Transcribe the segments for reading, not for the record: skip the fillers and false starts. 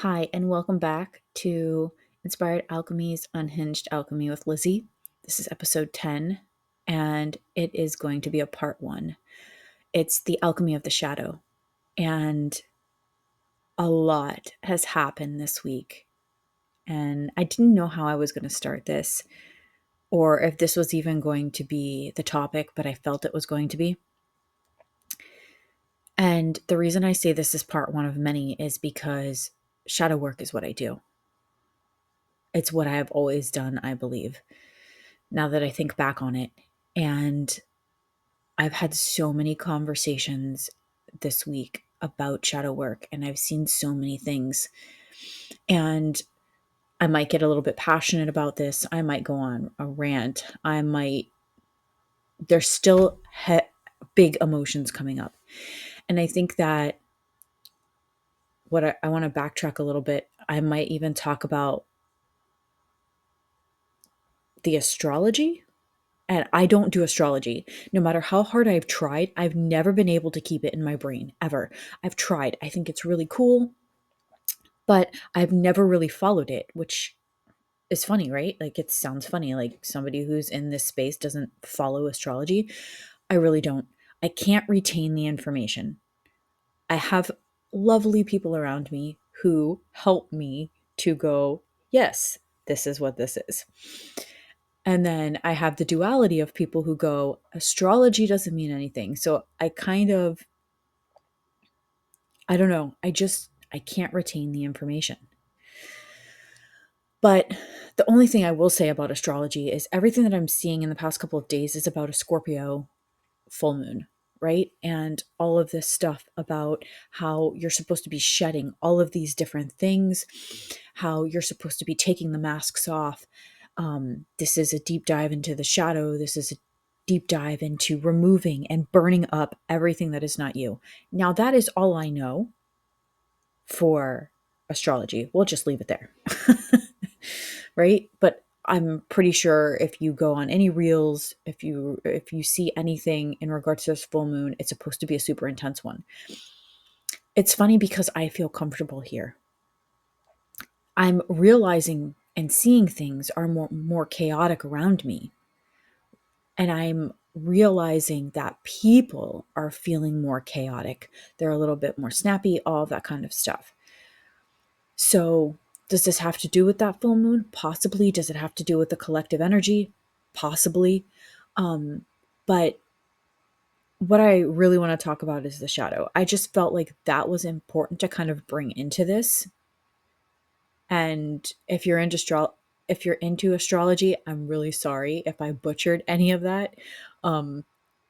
Hi, and welcome back to Inspired Alchemy's Unhinged Alchemy with Lizzie. This is episode 10, and it is going to be a part one. It's the alchemy of the shadow, and a lot has happened this week. And I didn't know how I was going to start this, or if this was even going to be the topic, but I felt it was going to be. And the reason I say this is part one of many is because shadow work is what I do. It's what I have always done, I believe, now that I think back on it. And I've had so many conversations this week about shadow work, and I've seen so many things. And I might get a little bit passionate about this. I might go on a rant. There's still big emotions coming up. And I think that I want to backtrack a little bit. I might even talk about the astrology. And I don't do astrology. No matter how hard I've tried, I've never been able to keep it in my brain, ever. I've tried. I think it's really cool, but I've never really followed it, which is funny, right? Like, it sounds funny. Like, somebody who's in this space doesn't follow astrology. I really don't. I can't retain the information. I have lovely people around me who help me to go, yes, this is what this is. And then I have the duality of people who go, astrology doesn't mean anything. So I don't know. I can't retain the information. But the only thing I will say about astrology is everything that I'm seeing in the past couple of days is about a Scorpio full moon, right? And all of this stuff about how you're supposed to be shedding all of these different things, how you're supposed to be taking the masks off. This is a deep dive into the shadow. This is a deep dive into removing and burning up everything that is not you. Now, that is all I know for astrology. We'll just leave it there. Right? But I'm pretty sure if you go on any reels, if you see anything in regards to this full moon, it's supposed to be a super intense one. It's funny because I feel comfortable here. I'm realizing and seeing things are more chaotic around me. And I'm realizing that people are feeling more chaotic. They're a little bit more snappy, all of that kind of stuff. So, does this have to do with that full moon? Possibly. Does it have to do with the collective energy? Possibly. But what I really want to talk about is the shadow. I just felt like that was important to kind of bring into this. And if you're into astrology, I'm really sorry if I butchered any of that. Um,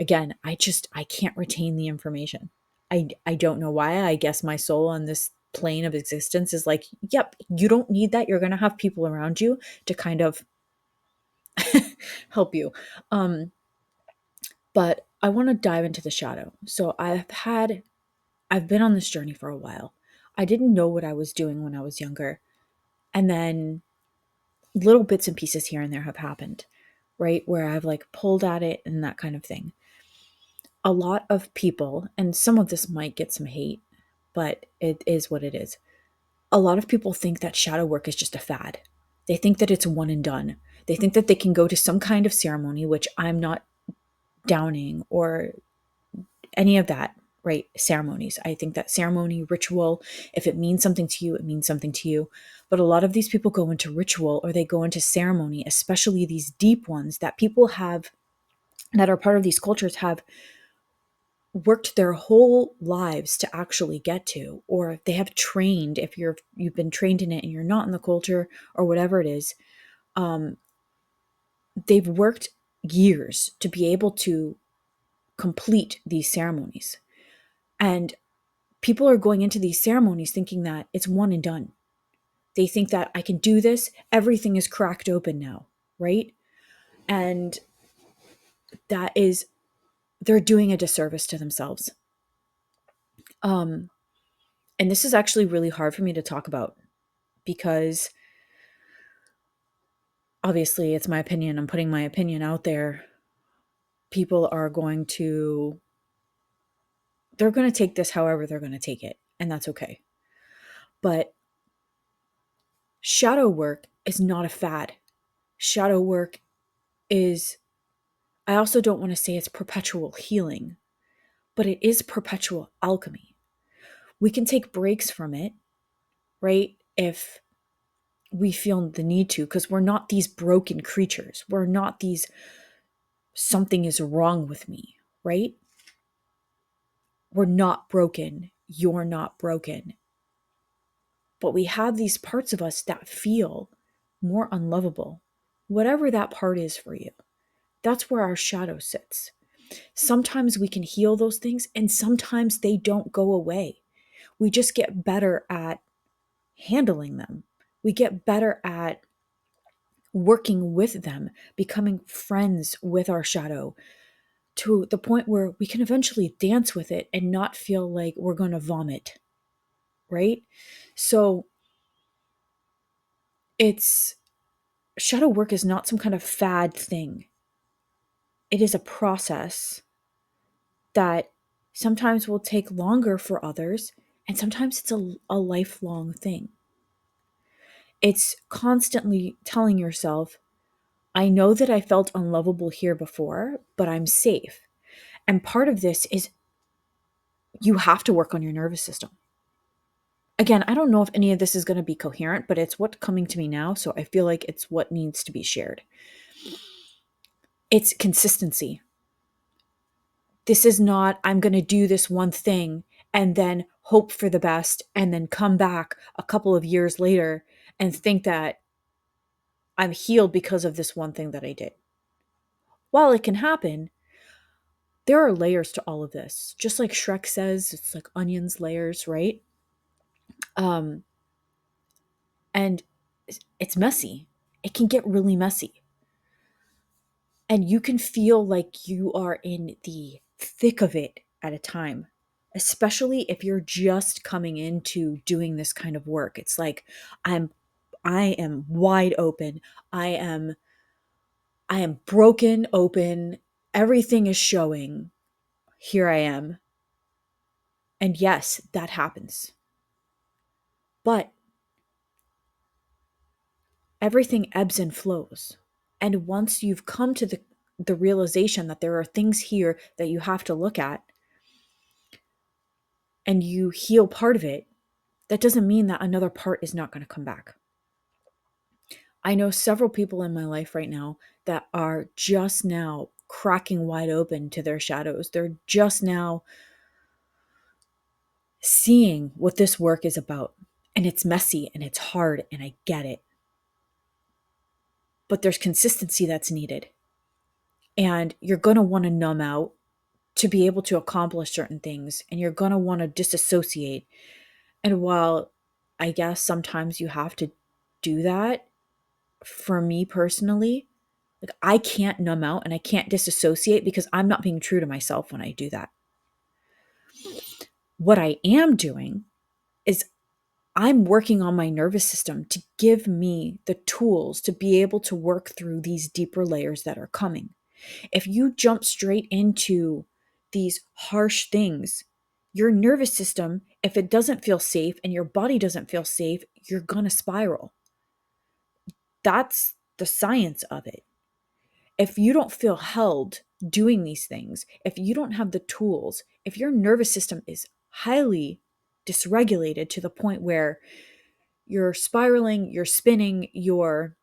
Again, I can't retain the information. I don't know why. I guess my soul on this plane of existence is like, yep, you don't need that. You're gonna have people around you to kind of help you. But I want to dive into the shadow. So I've been on this journey for a while. I didn't know what I was doing when I was younger. And then little bits and pieces here and there have happened, right? Where I've like pulled at it and that kind of thing. A lot of people, and some of this might get some hate, but it is what it is. A lot of people think that shadow work is just a fad. They think that it's one and done. They think that they can go to some kind of ceremony, which I'm not downing or any of that, right? Ceremonies. I think that ceremony, ritual, if it means something to you, it means something to you. But a lot of these people go into ritual or they go into ceremony, especially these deep ones that people have, that are part of these cultures, have worked their whole lives to actually get to, or they have trained, if you've been trained in it and you're not in the culture or whatever it is, um, they've worked years to be able to complete these ceremonies. And people are going into these ceremonies thinking that it's one and done. They think that I can do this, everything is cracked open now, right? And that is, they're doing a disservice to themselves. Um, and this is actually really hard for me to talk about because obviously it's my opinion. I'm putting my opinion out there. People are going to, they're going to take this however they're going to take it, and that's okay. But Shadow work is not a fad. Shadow work is, I also don't want to say it's perpetual healing, but it is perpetual alchemy. We can take breaks from it, right? If we feel the need to, because we're not these broken creatures. We're not these, something is wrong with me, right? We're not broken. You're not broken. But we have these parts of us that feel more unlovable. Whatever that part is for you, that's where our shadow sits. Sometimes we can heal those things, and sometimes they don't go away. We just get better at handling them. We get better at working with them, becoming friends with our shadow to the point where we can eventually dance with it and not feel like we're going to vomit, right? So it's, shadow work is not some kind of fad thing. It is a process that sometimes will take longer for others, and sometimes it's a lifelong thing. It's constantly telling yourself, I know that I felt unlovable here before, but I'm safe. And part of this is you have to work on your nervous system. Again, I don't know if any of this is going to be coherent, but it's what's coming to me now, so I feel like it's what needs to be shared. It's consistency. This is not, I'm going to do this one thing and then hope for the best and then come back a couple of years later and think that I'm healed because of this one thing that I did. While it can happen, there are layers to all of this. Just like Shrek says, it's like onions layers, right? Um, and it's messy. It can get really messy. And you can feel like you are in the thick of it at a time, especially if you're just coming into doing this kind of work. It's like I'm I am wide open. I am I am broken open. Everything is showing. Here I am. And yes, that happens. But everything ebbs and flows. And once you've come to the realization that there are things here that you have to look at and you heal part of it, that doesn't mean that another part is not going to come back. I know several people in my life right now that are just now cracking wide open to their shadows. They're just now seeing what this work is about. And it's messy and it's hard, and I get it. But there's consistency that's needed. And you're going to want to numb out to be able to accomplish certain things, and you're going to want to disassociate. And while I guess sometimes you have to do that, for me personally, like I can't numb out and I can't disassociate because I'm not being true to myself when I do that. What I am doing is I'm working on my nervous system to give me the tools to be able to work through these deeper layers that are coming. If you jump straight into these harsh things, your nervous system, if it doesn't feel safe and your body doesn't feel safe, you're going to spiral. That's the science of it. If you don't feel held doing these things, if you don't have the tools, if your nervous system is highly dysregulated to the point where you're spiraling, you're spinning, you're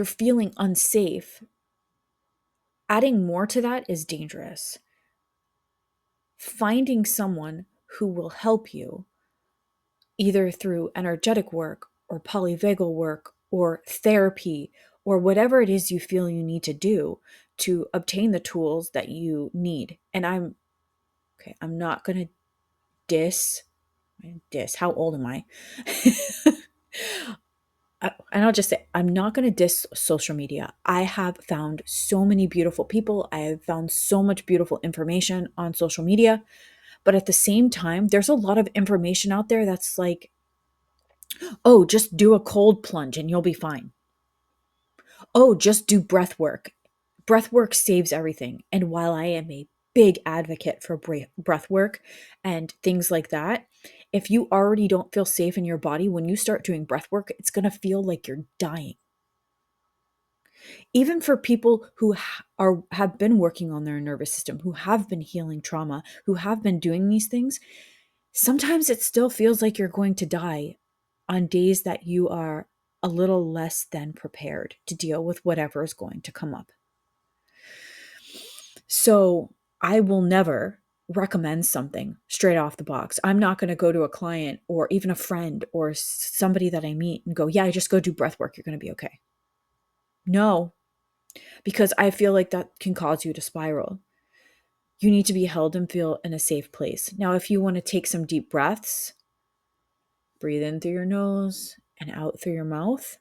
feeling unsafe, adding more to that is dangerous. Finding someone who will help you either through energetic work or polyvagal work or therapy or whatever it is you feel you need to do to obtain the tools that you need. And I'm not going to diss. How old am I? And I'll just say, I'm not going to diss social media. I have found so many beautiful people. I have found so much beautiful information on social media. But at the same time, there's a lot of information out there that's like, oh, just do a cold plunge and you'll be fine. Oh, just do breath work. Breath work saves everything. And while I am a big advocate for breath work and things like that, If you already don't feel safe in your body, when you start doing breath work, it's going to feel like you're dying. Even for people who have been working on their nervous system, who have been healing trauma, who have been doing these things, sometimes it still feels like you're going to die on days that you are a little less than prepared to deal with whatever is going to come up. So I will never recommend something straight off the box. I'm not going to go to a client or even a friend or somebody that I meet and go, yeah, just go do breath work. You're going to be okay. No, because I feel like that can cause you to spiral. You need to be held and feel in a safe place. Now, if you want to take some deep breaths, breathe in through your nose and out through your mouth.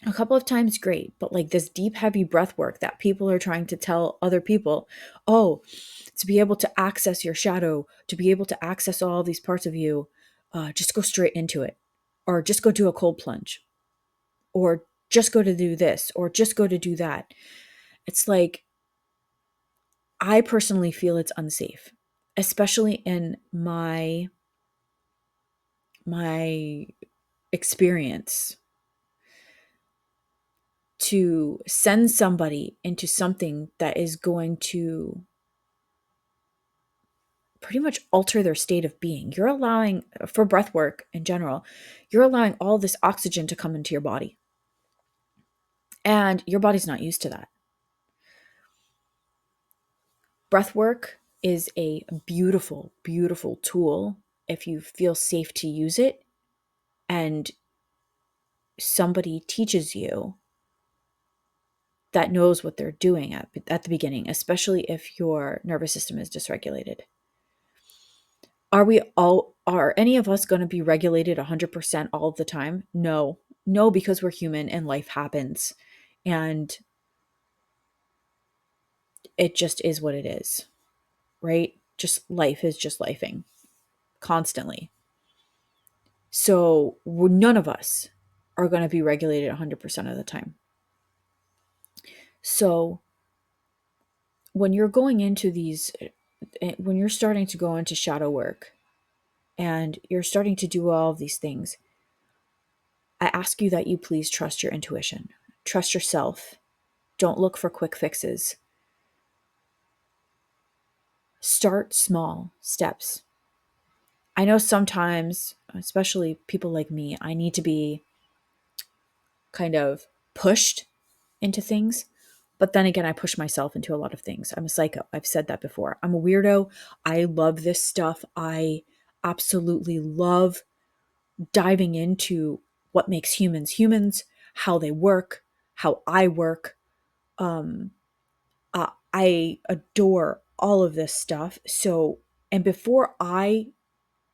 A couple of times, great. But like this deep, heavy breath work that people are trying to tell other people, oh, to be able to access your shadow, to be able to access all these parts of you, just go straight into it. Or just go do a cold plunge. Or just go to do this. Or just go to do that. It's like, I personally feel it's unsafe, especially in my experience, to send somebody into something that is going to pretty much alter their state of being. You're allowing, for breath work in general, you're allowing all this oxygen to come into your body. And your body's not used to that. Breath work is a beautiful, beautiful tool if you feel safe to use it and somebody teaches you that knows what they're doing at the beginning, especially if your nervous system is dysregulated. Are any of us going to be regulated 100% all of the time? No. No, because we're human and life happens. And it just is what it is, right? Just life is just lifing constantly. So none of us are going to be regulated 100% of the time. So when you're going into when you're starting to go into shadow work and you're starting to do all of these things, I ask you that you please trust your intuition, trust yourself. Don't look for quick fixes. Start small steps. I know sometimes, especially people like me, I need to be kind of pushed into things. But then again, I push myself into a lot of things. I'm a psycho. I've said that before. I'm a weirdo. I love this stuff. I absolutely love diving into what makes humans humans, how they work, how I work. I adore all of this stuff. So, and before I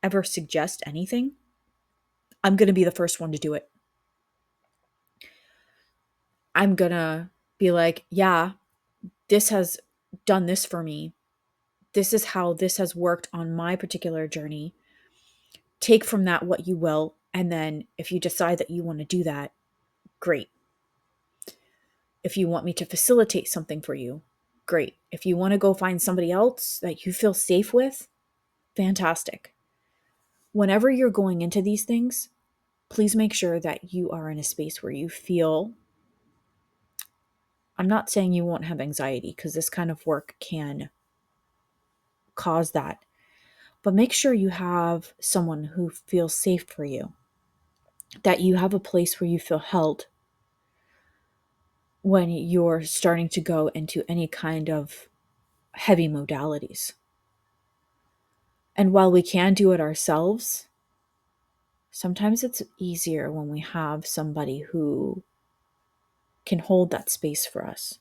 ever suggest anything, I'm going to be the first one to do it. I'm going to be like, yeah, this has done this for me. This is how this has worked on my particular journey. Take from that what you will. And then if you decide that you want to do that, great. If you want me to facilitate something for you, great. If you want to go find somebody else that you feel safe with, fantastic. Whenever you're going into these things, please make sure that you are in a space where you feel, I'm not saying you won't have anxiety because this kind of work can cause that, but make sure you have someone who feels safe for you, that you have a place where you feel held when you're starting to go into any kind of heavy modalities. And while we can do it ourselves, sometimes it's easier when we have somebody who can hold that space for us.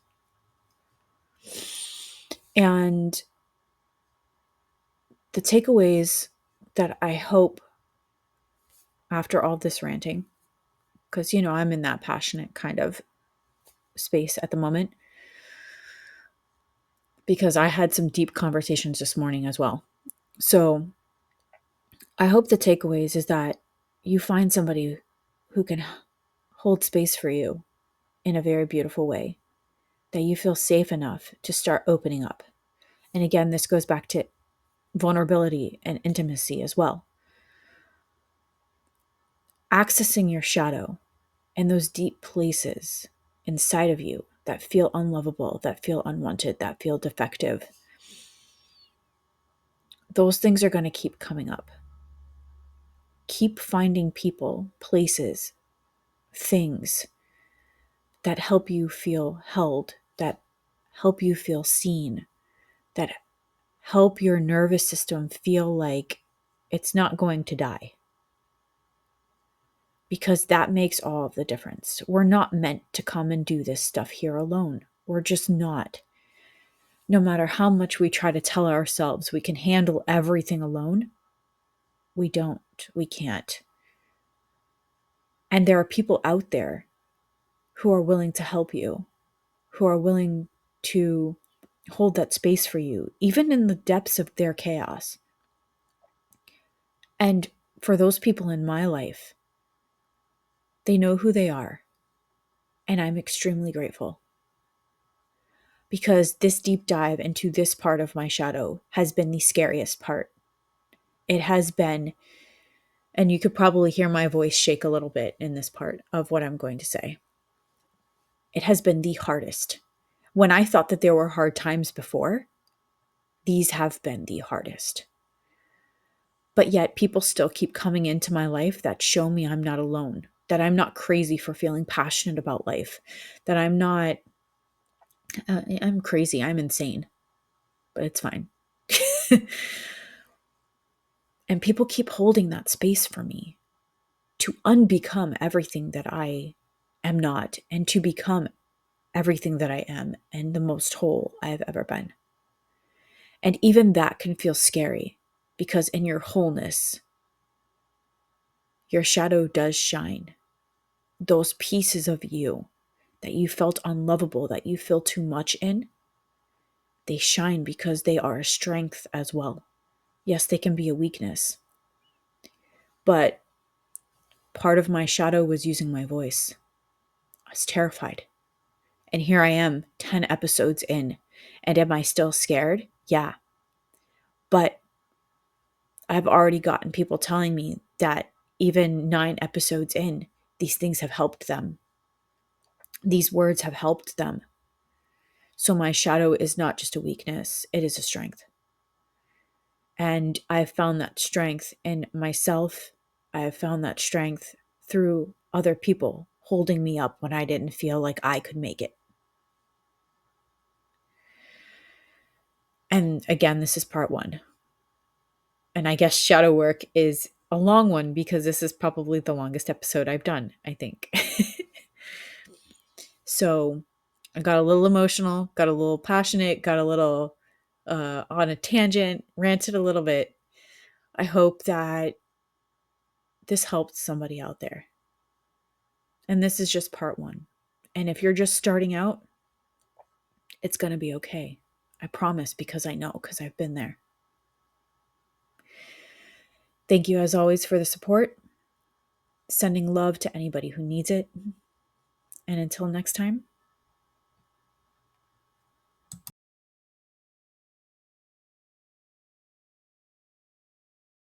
And the takeaways that I hope after all this ranting, because, I'm in that passionate kind of space at the moment, because I had some deep conversations this morning as well. So I hope the takeaways is that you find somebody who can hold space for you in a very beautiful way, that you feel safe enough to start opening up. And again, this goes back to vulnerability and intimacy as well. accessing your shadow and those deep places inside of you that feel unlovable, that feel unwanted, that feel defective, those things are going to keep coming up. Keep finding people, places, things that help you feel held, that help you feel seen, that help your nervous system feel like it's not going to die. Because that makes all of the difference. We're not meant to come and do this stuff here alone. We're just not. No matter how much we try to tell ourselves we can handle everything alone, we don't. We can't. And there are people out there who are willing to help you, who are willing to hold that space for you, even in the depths of their chaos. And for those people in my life, they know who they are. And I'm extremely grateful. Because this deep dive into this part of my shadow has been the scariest part. It has been, and you could probably hear my voice shake a little bit in this part of what I'm going to say. It has been the hardest. When I thought that there were hard times before, these have been the hardest. But yet people still keep coming into my life that show me I'm not alone, that I'm not crazy for feeling passionate about life, that I'm not, I'm crazy, I'm insane, but it's fine. And people keep holding that space for me to unbecome everything that I am not and to become everything that I am and the most whole I have ever been. And even that can feel scary because in your wholeness, your shadow does shine. Those pieces of you that you felt unlovable, that you feel too much in, they shine because they are a strength as well. Yes, they can be a weakness. But part of my shadow was using my voice. I was terrified. And here I am, 10 episodes in. And am I still scared? Yeah. But I've already gotten people telling me that even 9 episodes in, these things have helped them. These words have helped them. So my shadow is not just a weakness, it is a strength. And I've found that strength in myself. I have found that strength through other people holding me up when I didn't feel like I could make it. And again, this is part 1. And I guess shadow work is a long one because this is probably the longest episode I've done, I think. So I got a little emotional, got a little passionate, got a little on a tangent, ranted a little bit. I hope that this helped somebody out there. And this is just part 1. And if you're just starting out, it's going to be okay. I promise, because I know, because I've been there. Thank you as always for the support. Sending love to anybody who needs it. And until next time,